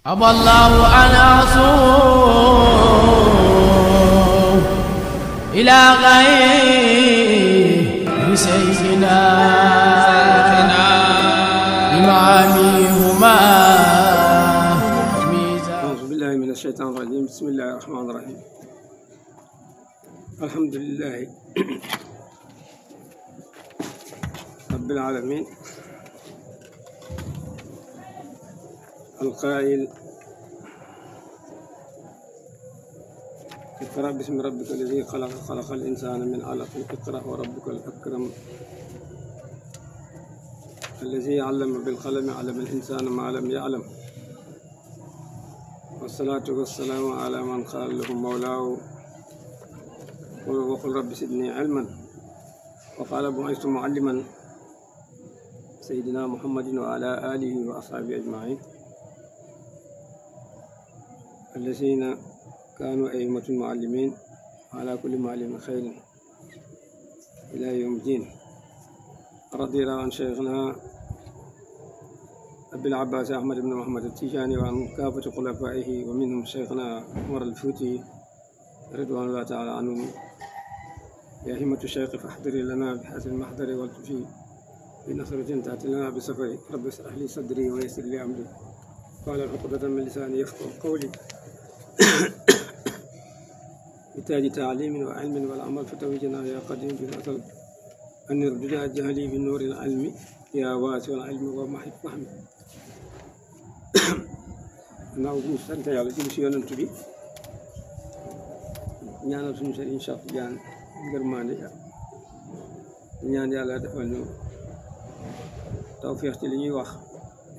أبى الله أن أصوم إلى غير سيدنا إمامهما. أعوذ بالله من الشيطان الرجيم. بسم الله الرحمن الرحيم. الحمد لله رب العالمين القائل: اقرأ باسم ربك الذي خلق، خلق الإنسان من علق، اقرأ وربك الأكرم الذي علم بالقلم، علم الإنسان ما لم يعلم. والصلاة والسلام على من قال له مولاه وقل رب زدني علما، وقال بعثت معلما، سيدنا محمد وعلى آله وأصحابه أجمعين الذين كانوا أئمة المعلمين على كل معلم خير إلى يوم الدين. رضي الله عن شيخنا أبي العباس أحمد بن محمد التيجاني وعن كافة خلفائه، ومنهم شيخنا عمر الفوتي رضوان الله تعالى عنهم. يا همة الشيخ فاحضري لنا بحسن المحضر والتفي بنصرة تأتي لنا بسفري. رب اشرح لي صدري ويسر لي أمري قال عقدة من لساني يفقهوا قولي. بتاج تعليم وعلم والعمل فتوجنا يا قديم بالأصل أن يردنا جهلي بالنور العلم يا واسع العلم ومحي فهمي. naaw bu ñu sant yàlla ci si yonent bi ñaanal suñu sëriñ Cheikh Tidiane ngërmaande ñaan yàlla defal ñu tawfeex ci li ñuy wax,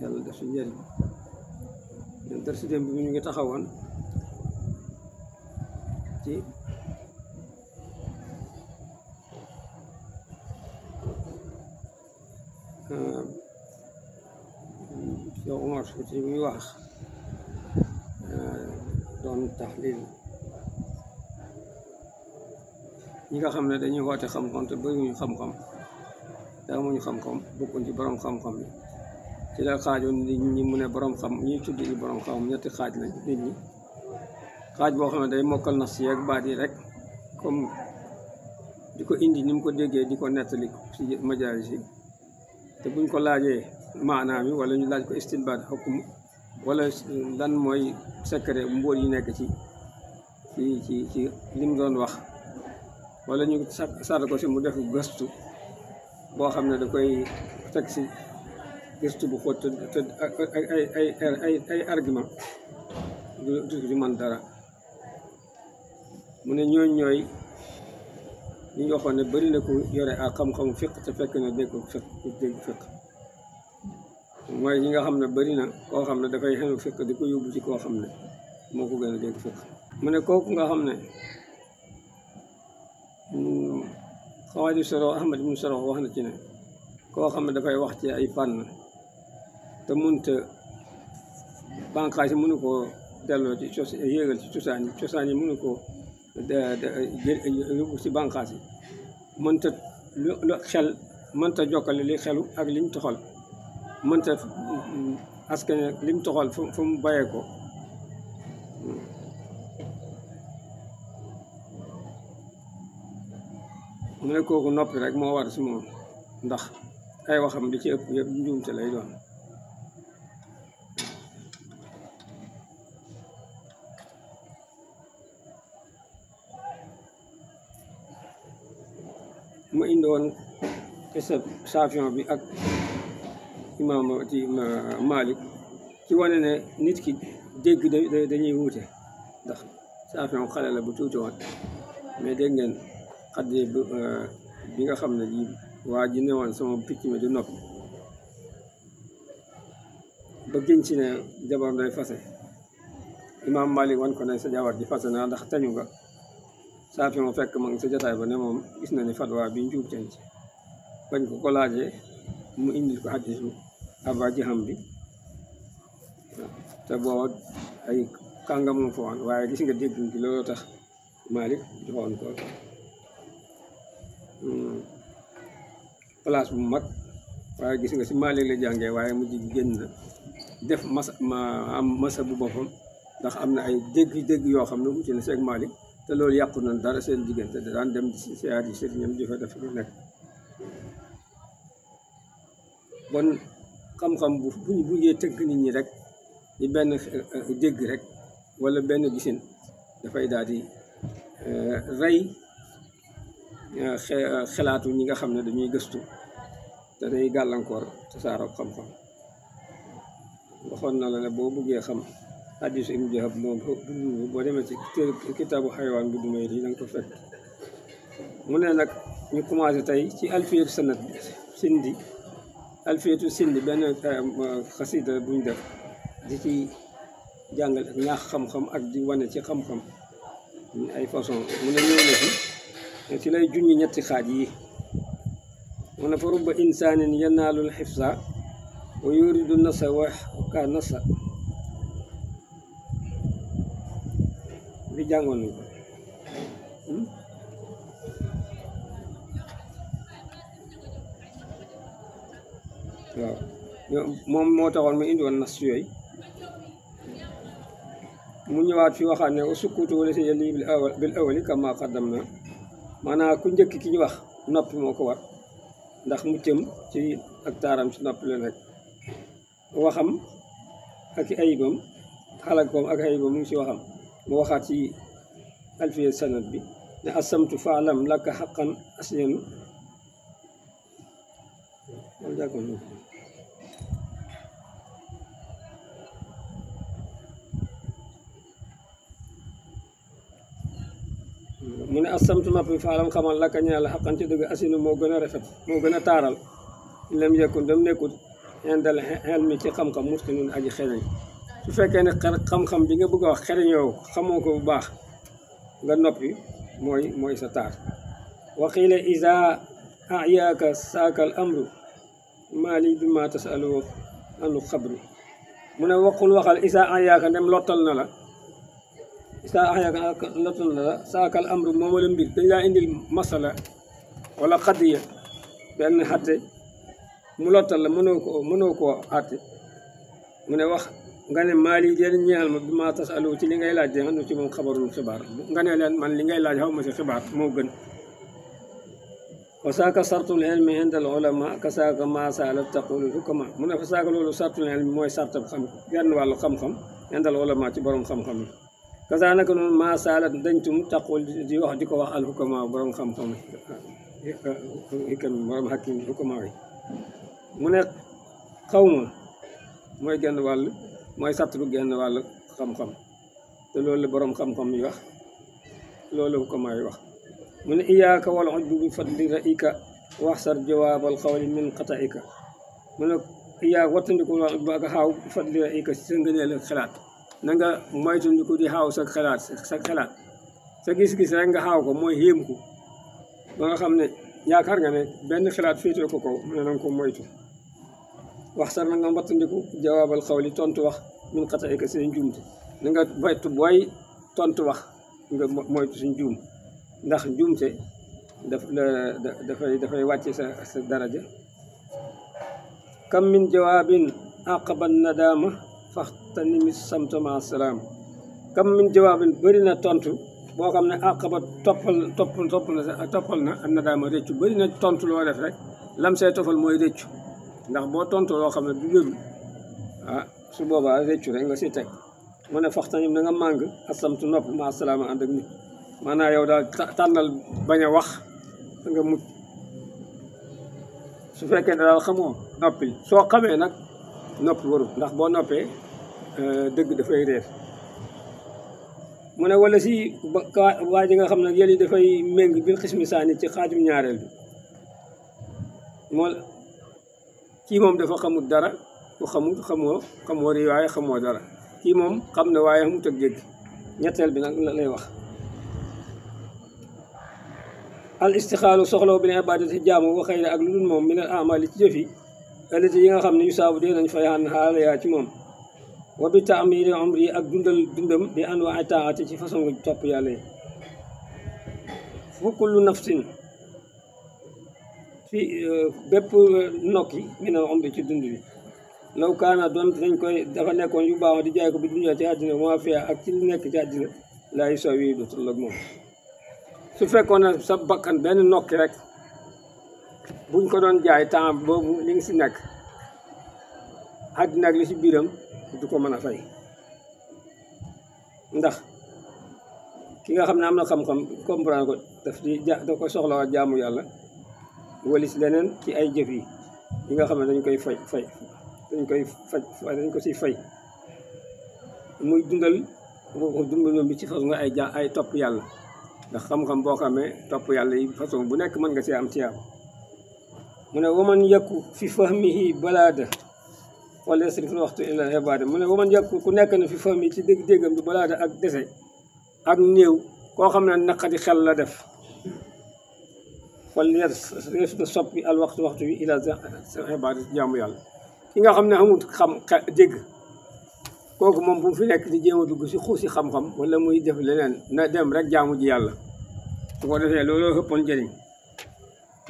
yàlla def si njëriñ. ñun dër si démb bi ñu ngi taxawoon ci Cheikh Omar Fouti bi muy wax doon taxlil ñi nga xam ne dañuy woote xam-xam te bëriwuñu xam-xam te amuñu xam-xam, bokkuñ ci borom xam-xam bi. ci la xaajoon nit ñi mu ne borom xam ñuy tudd yi borom xam ñetti xaaj lañ nit ñi. xaaj boo xam ne day mokkal nas yi ak baat yi rek, comme di ko indi ni mu ko déggee, di ko nettali ci majaalis yi, te buñ ko laajee maanaam yi wala ñu laaj ko istinbaat xukum wala lan mooy secret mbóot yi nekk ci li mu doon wax, wala ñu sar ko si mu def gëstu boo xam ne da koy teg si gëstu bu xóot te ay argument du man dara. mu ne ñooy ñu waxoon ne bëri na ku yore ak xam-xamu fiq te fekk na dégg fiq. mooy ñi nga xam ne bëri na koo xam ne dafay xenu fiq di ko yóbbu ci koo xam ne moo ko gën a dégg fiq. mu ne kooku nga xam ne xawaaju soro Ahmad ibn Soro wax na ci ne koo xam ne dafay wax ci ay fànn te munta bànqaas yi mënu koo delloo ci yéegal ci cosaan yi mënu koo yóbbu ci bànqaas yi, mënta lu xel mënta jokkale li xelu ak liñ toxal, mënta askan lim toxal fu mu bayee ko. mu ne kooku noppi rek moo war si moom, ndax ay waxam li ci ëpp yëpp njuumte lay doon. mu indi woon saafiyon bi ak imaam ci Malik ci wane ne nit ki dégg dañuy wuute, ndax saafiyon xale la bu tuuti woon, mais dégg ngeen xaddi bi nga xam ne ji waa ji ne woon sama picc mi du nopp ba gën ci ne jabar day fase. imaam Malik wan ko ne sa jabar ji fase naa ndax tañu nga. saafiyon fekk ma ngi sa jotaay ba ne moom gis na ni fatwa bi njuub ten ci. bañ ko laajee mu indil ko hadiisu Aba Jaham bi, te booba ay kàngam mu fa woon, waaye gis nga dégg gi loolu tax Malik joxoon ko place bu mag. waaye gis nga si Malik la jàngee, waaye mujj gi génn na def am masa bu boppam ndax am na ay dégg-dégg yoo xam ne wuti na seeg Malik te loolu yàqu na dara seen diggante da daan dem ci siyaar yi sëriñam di fa def lu nekk bon xam-xam bu ñu buggee tënk nit ñi rek di benn dégg rek wala benn gisin dafay daal di rey xelaatu ñi nga xam ne dañuy gëstu te day gàllankoor tasaaroo xam-xam waxoon na la ne boo buggee xam hadiisu Ibnu Wahab moom boo demee ci kitaabu xaywaan bu dumay yi da nga ko fekk mu ne nag ñu commencé tey ci alfiyatu sanad sindi alfiyatu sindi benn xasida buñ def di ci jàngal ak ñaax xam-xam ak di wane ci xam-xam ay façon mu ne ñëw na ci lay junñi ñetti xaaj yi mu ne fa rubba insaanin yanaalul xifsa wa yuridu nasa wa ka nasa bi jàngoon nañ ko waaw moom moo taxoon mu indi woon nas yooyu mu ñëwaat fi waxaat ne sukkutu wala si yelli bil awali kama qaddam na maanaam ku njëkk ki ñu wax noppi moo ko war ndax muccam ci ak taaram ci noppi la nekk waxam ak ayibam xalakoom ak ayibam mu ngi ci waxam mu waxaat ci alfiya sanad bi ne asamtu faalam laka xaqan asyanu mu ne asamtu noppi faalam xamal lakka ñaa la xaqan ci dëgg asinu moo gën a rafet moo gën a taaral lem yekkun dem nekkut indal xel mi ci xam-xam mustinun aji xereñ su fekkee ne xam-xam bi nga bëgg a wax xereñoo xamoo ko bu baax nga noppi mooy sa taar waxiila isa ayaaka saakal amru maali bi ma tasalu anu xabru mu ne waqul waxal isa ayaaka ndem lottal na la isa ayaaka lottal na la saakal amru mooma la mbir dañ laa indil masala wala xadiya benn xatte mu lottal la mënoo koo àtte mu ne wax nga ne maali jël ñeel ma bi ma tasalu ci li ngay laaj de anu ci moom xabarul xibaar nga ne leen man li ngay laaj xaw ma si xibaar moo gën wasaaka sartul ilmi indal ulama kasaaka masala taqulul hukama mu ne fasaaka loolu sartul ilmi mooy sartab xam genn wàllu xam-xam indal ulama ci borom xam-xam yi kasaa naka noonu masala dañtum taqul di wax di ko wax al hukama borom xam-xam borom hakim hukama yi mu ne xawma mooy genn wàll mooy sartbu genn wàllu xam-xam te loolu la borom xam-xam yi wax loolu la hukama yi wax mu ne iyaaka wal ujbu bi fadli ra'ika waxsar jawaabal xawli min qata'ika mu ne iyaaka wattandiku wal ujbu ak xaaw bi fadli ra'ika sa ngëneel ak xalaat na nga moytandiku di xaaw sa xalaat sa gis-gis rek nga xaaw ko mooy yéem ko ba nga xam ne yaakaar nga ne benn xalaat féetee ko kaw mu ne na nga ko moytu waxsar na nga wattandiku jawaabal xawli tontu wax min qata'ika seen njuumte na nga baytu booy tontu wax nga moytu suñ juum ndax njuumte dafay wàcce sa daraja kam min jawaabin aqaban nadama faxtanimi samta ma salaam kam min jawaabin bëri na tontu boo xam ne aqaba toppal na ak nadama réccu bëri na tontu loo def rek lam see tofal mooy réccu ndax boo tontu loo xam ne du wérul su boobaa réccu rek nga si teg mu ne faxtanim na nga màng asamtu nopp ma salaama ànd ak nit maanaam yow daal tànnal bañ a wax nga mucc su fekkee ne daal xamoo noppil soo xamee nag noppi warul ndax boo noppee dëgg dafay réer mu ne wala si waa ji nga xam ne yëli dafay méng bil xismi saani ci xaajum ñaareel bi moo kii moom dafa xamul dara ku xamoo riwaaya xamoo dara kii moom xam ne waaye xamut ak dégg ñetteel bi nag la lay wax al istixaalu soxlaw bi ne ibadati jaamu wa xayra ak lu dul moom min al amali ci jëf yi alati yi nga xam ne yu saabu dee nañ fay xaan xaala yaa ci moom wa bi taamiri umri ak dundam bi anwaa taati ci façon topp yàlla yi fu kullu nafsin fi bépp nokki min al umri ci dund bi law kaana doon dañ koy dafa nekkoon yu baax di jaay ko bi dunya ci àddina moo fi ak ci nekk ci àddina laa yu saw yi du toll ak moom su fekkoon ne sa bakkan benn nokki rek buñ ko doon jaay temps boobu li ngi si nekk àddina ak li si biiram du ko mën a fay ndax ki nga xam ne am na xam-xam comprendre ko da ko soxla jaamu yàlla walis leneen ci ay jëf yi nga xam ne dañ koy dañ ko si fay muy dundal bi ci façon ay topp yàlla ndax xam-xam boo xamee topp yàlla yi façon bu nekk mën nga see am tiyaab mu ne waman yàkku fi fahmihi balaada wala yasrif waxtu illa ibaada mu ne waman yàkku ku nekk na fi fahmi ci dégg-déggam bi balaada ak dese ak néew koo xam ne naqadi xel la def wala rees na soppi al waxtu bi ila ibaada jaamu yàlla ki nga xam ne amul dégg kooku moom bu mu fi nekk di jéem a dugg si xuusi xam-xam wala muy def leneen na dem rek jaamu ji yàlla su ko defee looloo ëppoon njëriñ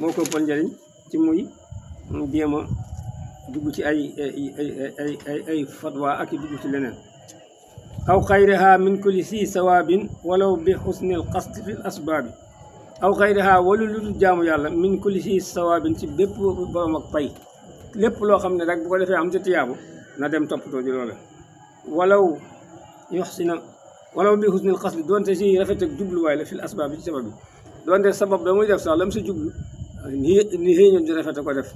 moo ko ëppoon njëriñ ci muy jéem a dugg ci ay fatwa ak i dugg ci leneen aw xayriha min kulli si sawaabin walaw bi xusnil qasd fi l asbaabi aw xayriha walu lu dul jaamu yàlla min kulli si sawaabin ci bépp borom ak pay lépp loo xam ne rek bu ko defee am ci tiyaabu na dem toppatoo ji loola walaw bi xusnil qasd doonte si rafet ak jubluwaay la fil asbaab bi ci sabab bi doonte sabab da muy def sax lam si jublu ni xëy di rafet ko def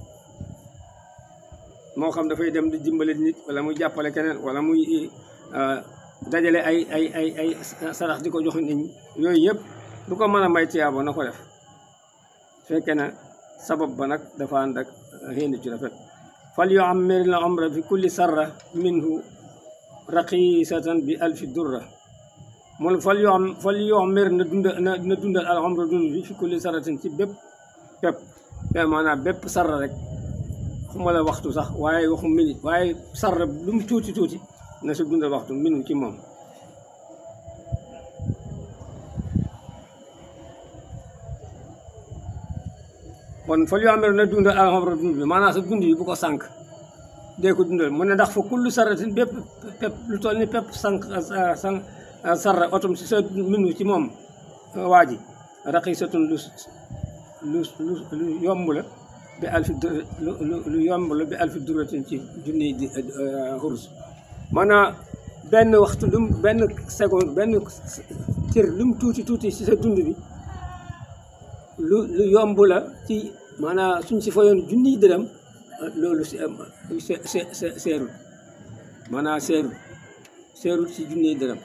moo xam dafay dem di dimbale nit wala muy jàppale keneen wala muy dajale ay sarax di ko jox nit ñi yooyu yëpp du ko mën a may tiyaabo na ko def fekkee na sabab ba nag dafa ànd ak xëy ci rafet fal yu'ammir al umra fi kulli sarra minhu raqisatan bi alfi durra moom fal yu'ammir na dundal al umra dund bi fi kulli sarratin ci bépp pepp maanaam bépp sarra rek xuma la waxtu sax waaye waxu minute waaye sarra lu mu tuuti na si dundal waxtu minu ci moom kon fal yu'ammir na dundal al umra dund bi maanaam sa dund yi bu ko sànq dee ko dundal mu ne ndax fa kullu sarratin bépp pepp lu toll ni pepp sànq sarra otom si sa minu ci moom waa ji raqisatun lu yomb la bi alfi duratin ci junni di xurus maanaam benn waxtu benn seconde benn cër lu mu tuuti si sa dund bi lu yomb la ci maanaam suñ si fayoon junniy dërëm loolu seerul maanaam seerul si junniy dërëm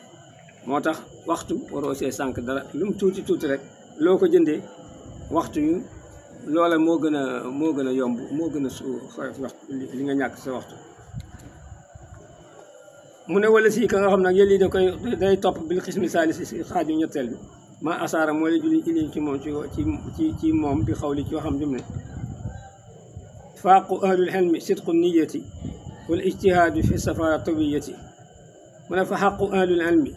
moo tax waxtu waroo see sànq dara lu mu tuuti rek loo ko jëndee waxtu yu loola moo gën a yomb moo gën a li nga ñàkk sa waxtu mu ne wala si ka nga xam nag yël yi da koy day topp bil xismi saalisi si xaaju ñetteel bi ma asaara moo la julli iliñ ci moom ci moom bi xawli ci waxam jum ne faaqu ahlul xelmi sidqu niyati wal ijtihaadu fi safara tawiyati mu ne fa xaqu ahlul xelmi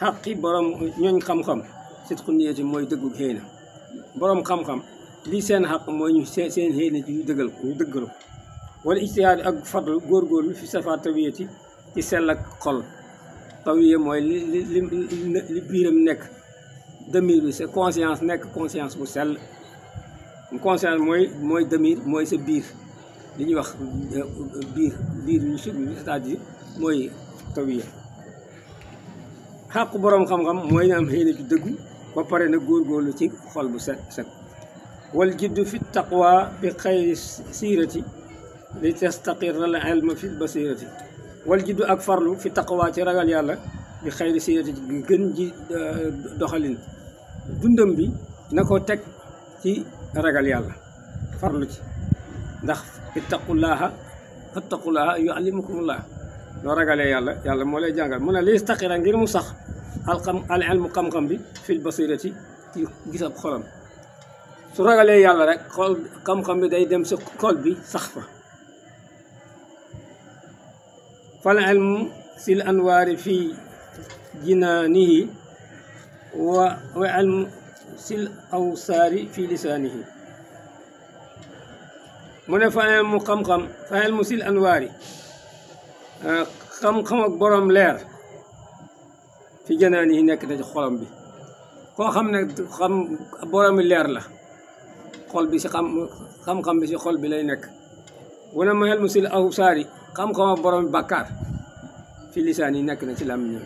xaqi borom ñooñ xam-xam sidqu niyati mooy dëggu xëy na borom xam-xam lii seen xaq mooy ñu seen xëy na ñu dëggal ko wala ijtihaad ak fadlu góorgóorlu fi safara tawiyati ci sell ak xol tawiya mooy li biiram nekk demir bi sa conscience nekk conscience bu sell conscience mooy demir mooy sa biir li ñuy wax biir ñu sug c'est-à-dire mooy tawiya xàqu boroom xam-xam mooy na am xëy na ci dëggu ba pare na góorgóorlu ci xol bu set wal jiddu fi taqwa bi xayri siirati li tastaqirra al ilma fi basirati wal jiddu ak farlu fi taqwa ci ragal yàlla bi xayri siirati gën ji doxalin dundam bi na ko teg ci ragal yàlla farlu ci ndax ittaqullaha yuallimukumullah loo ragalee yàlla moo lay jàngal mu ne li tastaqirra ngir mu sax al ilmu xam-xam bi fil basirati ci gis ab xolam su ragalee yàlla rek xol xam-xam bi day dem sa xol bi sax fa fal ilmu sil anwaari fii jinaanihi wa ilmu sil awsaari fii lisaanihi mu ne fa ilmu xam-xam fa ilmu sil anwaari xam-xam ak borom leer fi janaan yi nekk na ci xolam bi koo xam ne xam boromi leer la xol bi si xam-xam bi si xol bi lay nekk wala ma xel mu sil aw saari xam-xam ak boromi bàkkaar fi lisaan yi nekk na ci làmmiñam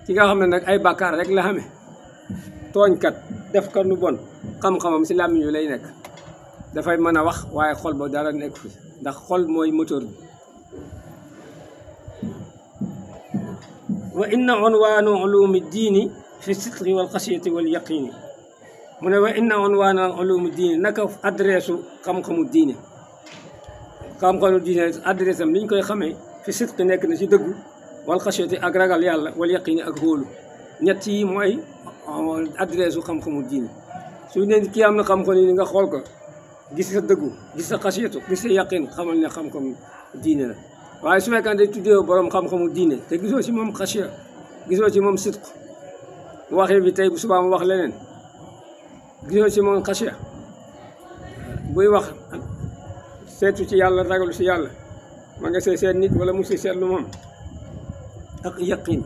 ki nga xam ne nag ay bàkkaar rek la xame tooñkat def kat lu bon xam-xamam si làmmiñ wi lay nekk dafay mën a wax waaye xol ba dara nekk fi ndax xol mooy moteur bi wa inna unwaanu ulumi diini fi sidqi wal xasiyati wal yaqini mu ne wa inna unwaanu ulumi diini naka adresse u xam-xamu diine xam-xamu diine adresse am li ñu koy xamee fi sidqi nekk na ci dëggu wal xasiyati ak ragal yàlla wal yaqini ak hóolu ñett yi mooy adresse u xam-xamu diine su ne kii am na xam-xam yi nga xool ko gis sa dëggu gis sa xasiyatu gis sa yaqin xamal ne xam-xam diine la waaye su fekkee day tuddee borom xam-xamu diine te gisoo ci moom xasiya gisoo ci moom sidq waxee bi tey bu subaa mu wax leneen gisoo ci moom xasiya buy wax seetu ci yàlla ragalu ci yàlla ma nga see seet nit wala mu si seetlu moom ak yaqin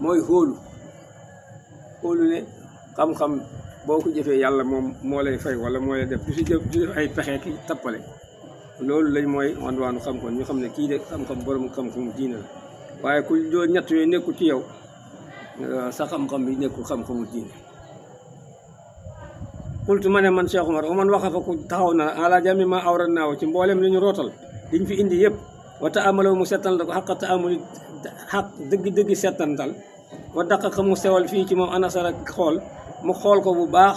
mooy hóolu ne xam-xam boo ko jëfee yàlla moom moo lay fay wala moo lay def du def ay pexe ki tappale loolu lañ mooy wanwaanu xam-xam ñu xam ne kii de xam-xam borom xam-xam diine la waaye ku doo ñett yooyu nekkul ci yow sa xam-xam bi nekkul xam-xamu diine qultu ma ne man Cheikh Omar o man waxa fa ku taxaw na ala jami ma awra naaw ci mboolem li ñu rootal liñ fi indi yëpp wa taamalaw mu settal ko xaqa taamuli xaq dëgg-dëgg settantal wa daqaqa mu sewal fii ci moom anasara xool mu xool ko bu baax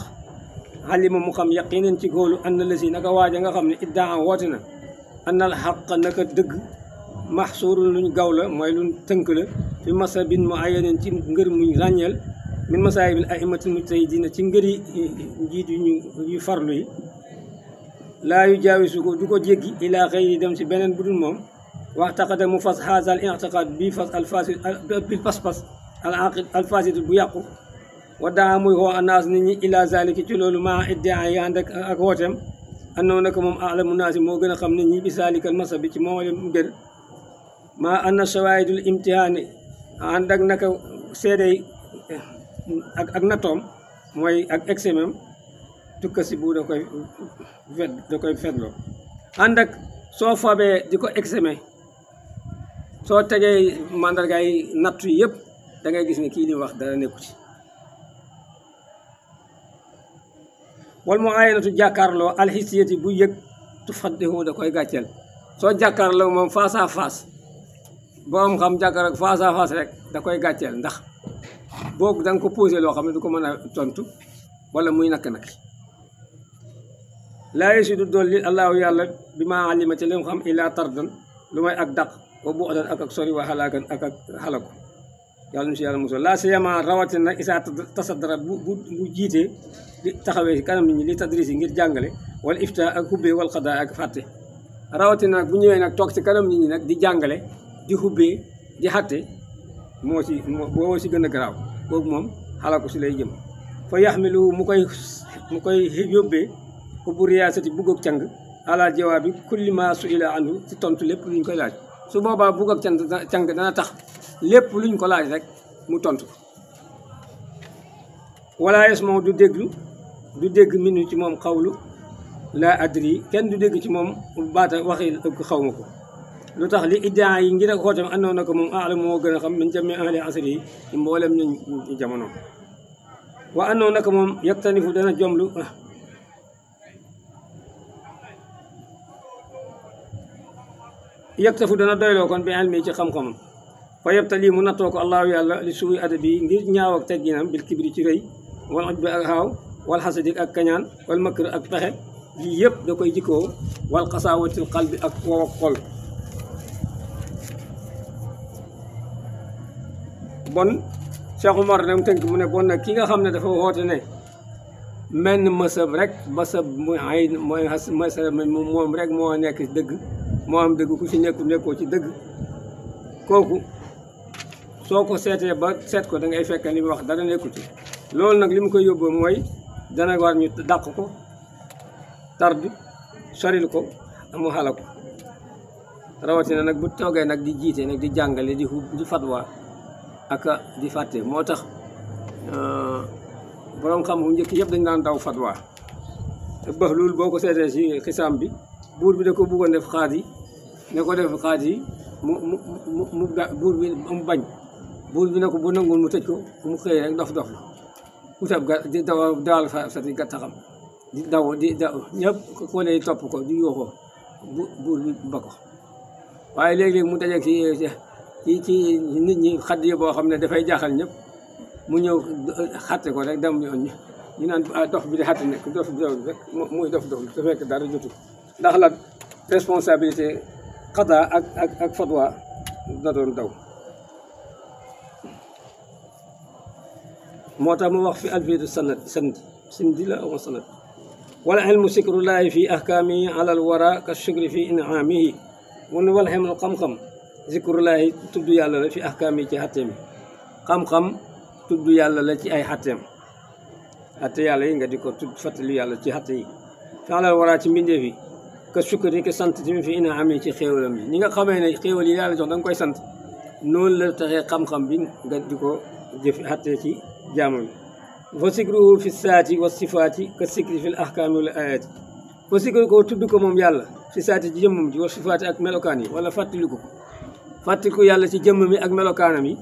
xalima mu xam yaqinin ci góolu ànd la si naka waaja nga xam ne iddaa woote na annal xaq naka dëgg maxsuurun luñ gaw la mooy luñ tënk la fi masabin mu ayanin ci ngër muñ ràññeel min masaayibil aimatil mujtahidina ci ngëri njiit yu farlu yi laa yu jaawisu ko du ko jéggi ilaa xëyri dem ci beneen bu dul moom wax taqada mu fas haasal i'tiqaad bii fas alfasid bil pas-pas alfasid bu yàqu wa daa muy xoo anaas nit ñi ila zaliki ci loolu maa iddia yi ànd ak wooteem annoo naka moom alamu naasi moo gën a xam nit ñi bi salikal masa bi ci moom leen gër maa anna shawaahidul imtihaani ànd ak naka seedey ak nattoom mooy ak examen tukka si bu da koy fetloo ànd ak soo fabee di ko examen soo tegee mandargaay nattu yi yëpp da ngay gis ne kii li wax dara nekku ci wal mu ayanatu jàkkaarloo alxisiyati bu yëg tu faddihu da koy gàcceel soo jàkkaarloo moom face à face borom xam jàkkaar ak face à face rek da koy gàcceel ndax boog da nga ko posé loo xam ne du ko mën a tontu wala muy nakk-nakki laa yesi du dolli allahu yàlla bi ma alima ci li mu xam ila tardan lu may ak daq wa bu adan ak sori wa xalaakan ak xalaku yàlla nu si yàlla mosol laa siyama rawatina nag isaa tasadara bu jiitee di taxawee ci kanam nit ñi li tadris yi ngir jàngale wala ifta ak xubbee wal xadaa ak fàtte rawatina nag bu ñëwee nag toog ci kanam nit ñi nag di jàngale di xubbee di xatte moo si gën a garaaw boobu moom xalaku si lay jëm fa yaxmilu mu koy yóbbee xubbu riyaasati bugg ak càng ala jawaabi kulli ma suila anhu ci tontu lépp luñ koy laaj su boobaa bugg ak càng dana tax lépp luñ ko laaj rek mu tontu wala yes moom du dégg minu ci moom xawlu la adri kenn du dégg ci moom baata waxi xaw ma ko lu tax li iddaa yi ngir ak xootam àndoon na ko moom alam moo gën a xam min jami ahli asri yi ci mboolem ñu jamono wa àndoon na ko moom yaktanifu dana jomlu yaktafu dana doyloo kon bi ilmi ci xam-xamam fa yebtali mu nattoo ko allahu yàlla li suuy adabi ngir ñaaw ak tegginam bil kibri ci rëy wal oj bi ak xaaw wal xasadik ak kañaan wal makr ak pexe yii yëpp da koy jikkoo wal xasaawatil qalbi ak wow ak xol bon Cheikh Omar ne mu tënk mu ne bon nag ki nga xam ne dafa woote ne menn mësab rek mësab mooy ay mooy mësab moom rek moo nekk dëgg moo am dëgg ku ci nekkoo ci dëgg kooku soo ko seetee ba seet ko da ngay fekk li mu wax dara nekku ci loolu nag li mu koy yóbboo mooy dana war ñu dàq ko tardi soril ko mu xala ko rawatina nag bu toogee nag di jiite nag di jàngale di fatwa ak di fàtte moo tax borom xam bu njëkk yëpp dañ daan daw fatwa te Bahlul boo ko seetee si xisaam bi buur bi da ko bëggoon def xaadi ne ko def xaadi buur bi mu bañ buur bi ne ko bu nangoon mu tëj ko mu xëy rek dof utab di dawal sa ti gattaxam di daw ñëpp ko ne topp ko di yooxoo buur bi ba ko waaye léeg-léeg mu dajeeg ci nit ñi xadd yi boo xam ne dafay jaaxal ñëpp mu ñëw xatte ko rek dem yoon ñu naan dof bi di xatte nekk dof bi rek muy dof te fekk dara jotu ndax la responsabilité xada ak fatwa na doon daw moo tax mu wax fi alfiitu sindi la aw sanad wala ilmu sikrullahi fi ahkaamihi alal wara ka shukri fi in'aamihi mu ne wala xemul xam-xam zikrullahi tudd yàlla la fi ahkaamihi ci xatteem xam-xam tudd yàlla la ci ay xatteem xatte yàlla yi nga di ko tudd fàttali yàlla ci xatte yi fi alal wara ci mbindeef yi ka shukri ka sant tamit fi in'aamihi ci xéewalam yi ñi nga xamee ne xéewal yi yàlla jox da nga koy sant noonu la taxee xam-xam bi nga di ko jëf xatte ci jaamu bi fa sikruhu fi saati wa sifaati ka sikri fi l ahkaami wala ayaati fa sikru ko tudd ko moom yàlla fi saati ci jëmmam ji wa sifaati ak melokaan yi wala fàttaliku ko fàttaliku yàlla ci jëmm mi ak melokaanam yi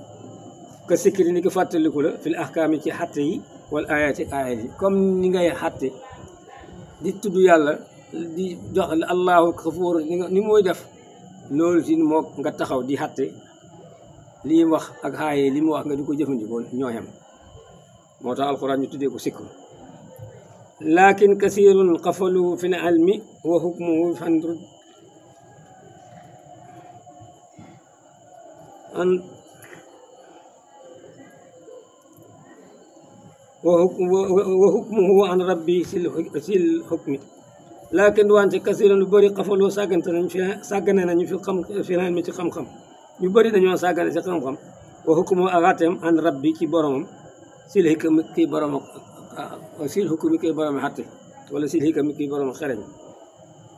ka sikri ni ko fàttaliku la fi l ahkaami ci xatte yi wala ayaati ayat yi comme ni ngay xatte di tudd yàlla di jox allahu xafuur ni mooy def loolu si moo nga taxaw di xatte lii wax ak xaaye li mu wax nga di ko jëfandikoo ñooyam moo tax alquran ñu tuddee ko sikru lakin kasirun xafalu fi l ilmi wa hukmuhu fandrud wa hukmuhu an rabbi sil hukmi lakin wante kasirun lu bëri xafalu sàggane nañu fi l ilmi ci xam-xam ñu bëri dañoo sàggane ci xam-xam wa hukmuhu ak àtteem an rabbi ci boromam sil hikami kii borom sil hukmi kii borom xatte wala sil hikami kii borom xereñ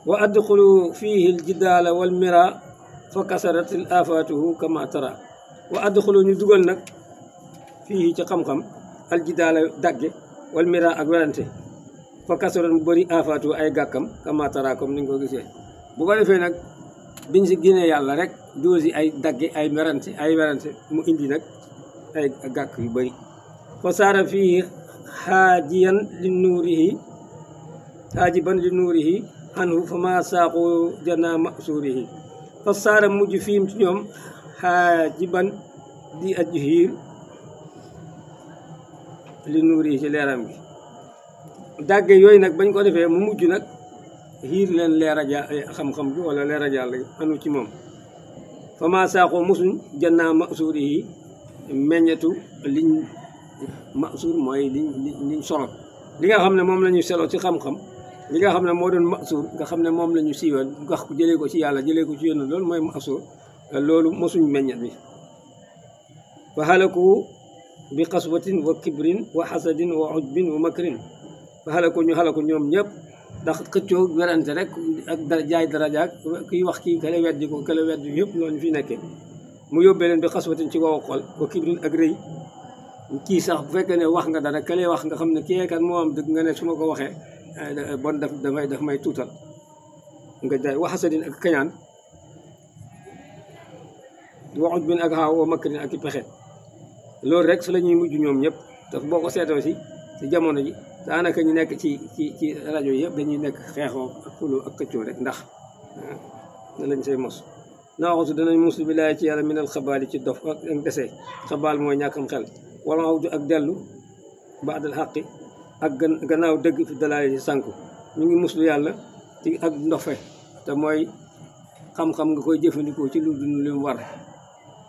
wa adxulu fihi aljidaala wal mira fa kasarat al afatuhu kama tara wa adxulu ñu dugal nag fii ci xam-xam aljidaala dagge wal mira ak werante fa kasarat mu bëri afatuhu ay gàkkam kama tara comme ni nga ko gisee bu ko defee nag biñ si génnee yàlla rek doosi ay dagge ay werante mu indi nag ay gàkk yu bëri fa saara fii xaajiban li nuurihi anhu fa ma saaqu jana masuurihi fa saara mujj fiim ci ñoom xaajiban di aju xiir li nuurihi ci leeram gi dàgge yooyu nag bañ ko defee mu mujj nag xiir leen leer a xam-xam bi wala leer a jàll anu ci moom fa ma saaqu mosuñ jana masuurihi meññetu liñ masuur mooy liñ solo li nga xam ne moom la ñu selo ci xam-xam li nga xam ne moo doon masuur nga xam ne moom la ñu siiwal wax jëlee ko ci yàlla jëlee ko ci yoon loolu mooy masuur loolu mosuñ meññet bi fa halaku bi xaswatin wa kibrin wa xasadin wa ujbin wa makrin fa halaku ñu halaku ñoom ñëpp ndax xëccoo werante rek ak jaay daraja ak kiy wax kii kale weddi ko kale weddi yëpp loolu ñu fi nekkee mu yóbbee leen bi xaswatin ci wow xol wa kibrin ak rëy kii sax bu fekkee ne wax nga dara kële wax nga xam ne kii kat moo am dëgg nga ne su ma ko waxee bon daf may tuutal nga jaay wa xasadin ak kañaan wa ujbin ak xaaw wa makrin ak i pexe loolu rek su la ñuy mujj ñoom ñëpp daf boo ko seetoo si jamono ji daanaka ñu nekk ci rajo yëpp dañuy nekk xeexoo ak xuloo ak këccoo rek ndax na lañ say mos naaxutu danañ muslu billaahi ci yàlla minal xabaali ci dof ak dese xabaal mooy ñàkkam xel wala awdu ak dellu baadal xaqi ak gannaaw dëgg fi dalaale ci sànku ñu ngi muslu yàlla ci ak ndofe te mooy xam-xam nga koy jëfandikoo ci lu dul li mu war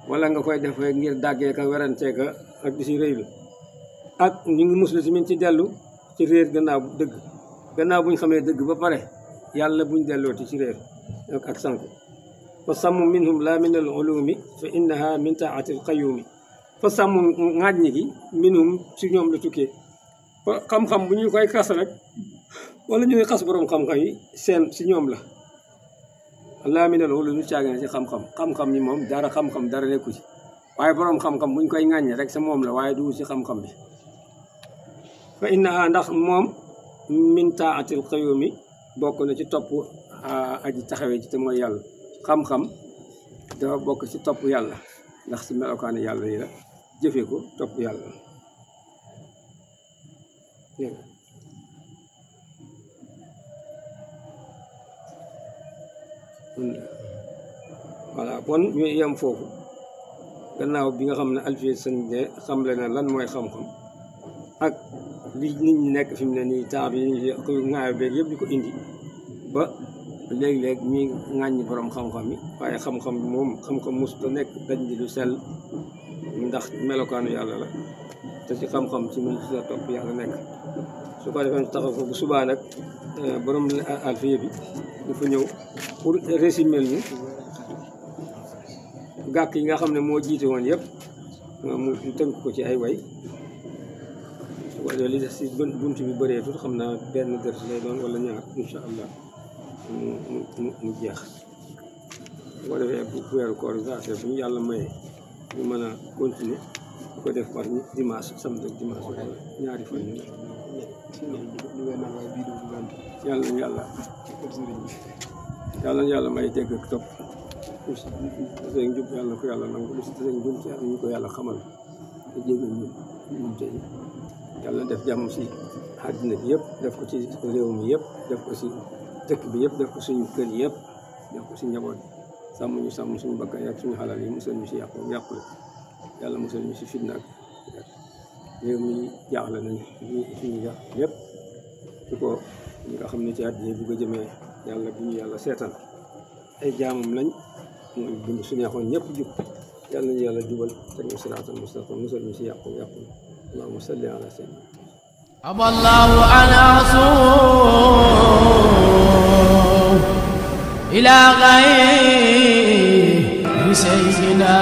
wala nga koy def ngir dàggee ka werantee ka ak di si rëylu ak ñu ngi muslu tamit ci dellu ci réer gannaaw buñ xamee dëgg ba pare yàlla buñ dellooti ci réer ak sànku fa sàmm minhum la min al ulumi fa innaha min taati al qayumi fa sàmm ŋaaj ñi gi minhum si ñoom la tukkee fa xam-xam bu ñu koy xas rek wala ñu ngi xas borom xam-xam yi seen si ñoom la laa minal ulumi lu caagin ci xam-xam xam-xam ni moom dara xam-xam dara nekku ci waaye borom xam-xam buñ koy ŋàññe rek sa moom la waaye du ci xam-xam bi fa innaha ndax moom min taatil qayyumi bokk na ci topp aji taxawee ci te mooy yàlla xam-xam dafa bokk ci topp yàlla ndax ci melokaani yàlla yi la jëfe ko topp yàlla voilà kon ñu yem foofu gannaaw bi nga xam ne Alfiya Sëñ de xamle na lan mooy xam-xam ak li nit ñi nekk fi mu ne nii temps bi ñu ŋaayo beeg yëpp di ko indi ba léeg-léeg ñuy ŋàññi borom xam-xam yi waaye xam-xam bi moom xam-xam mosut a nekk dañ di lu sell ndax melokaanu yàlla la te ci xam-xam ci mu sa topp yàlla nekk su ko defee taxaw ko bu subaa nag borom Alfiya bi dafa ñëw pour résumer ñu gàkk yi nga xam ne moo jiite woon yëpp mu tënk ko ci ay way su ko defee li des si bunt bi bëreetut xam naa benn dërs lay doon wala ñaar incha allah mu jeex su ko defee bu weeru koor bi bu ñu yàlla mayee ñu mën a continuer bu ko def par dimanche samedi ak dimanche wala ñaari fan yi yàlla na yàlla may dégg ak topp te njub yàlla na ko yàlla nangu lu si te njub ci yàlla ñu ko yàlla xamal te jégal ñu tey yàlla def jàmm si àddina bi yëpp def ko ci réew mi yëpp def ko si dëkk bi yëpp def ko suñu kër yëpp def ko si njaboot sàmm ñu sàmm suñu bakkan ak suñu xalal yi musal ñu si yàqule yàlla musal ñu si fitna ak réew mi jaaxle nañu suñu yax yëpp su ko ñi nga xam ne ci àddina bi ko jëmee yàlla bu ñu yàlla seetal ay jaamam lañ mooy bind su neexoon ñëpp jub yàlla nañu yàlla jubal te ñu siraatal mustaqim musal ñu si yàqu allahumma salli ala sayyidina aballahu an asum ila ghayri sayyidina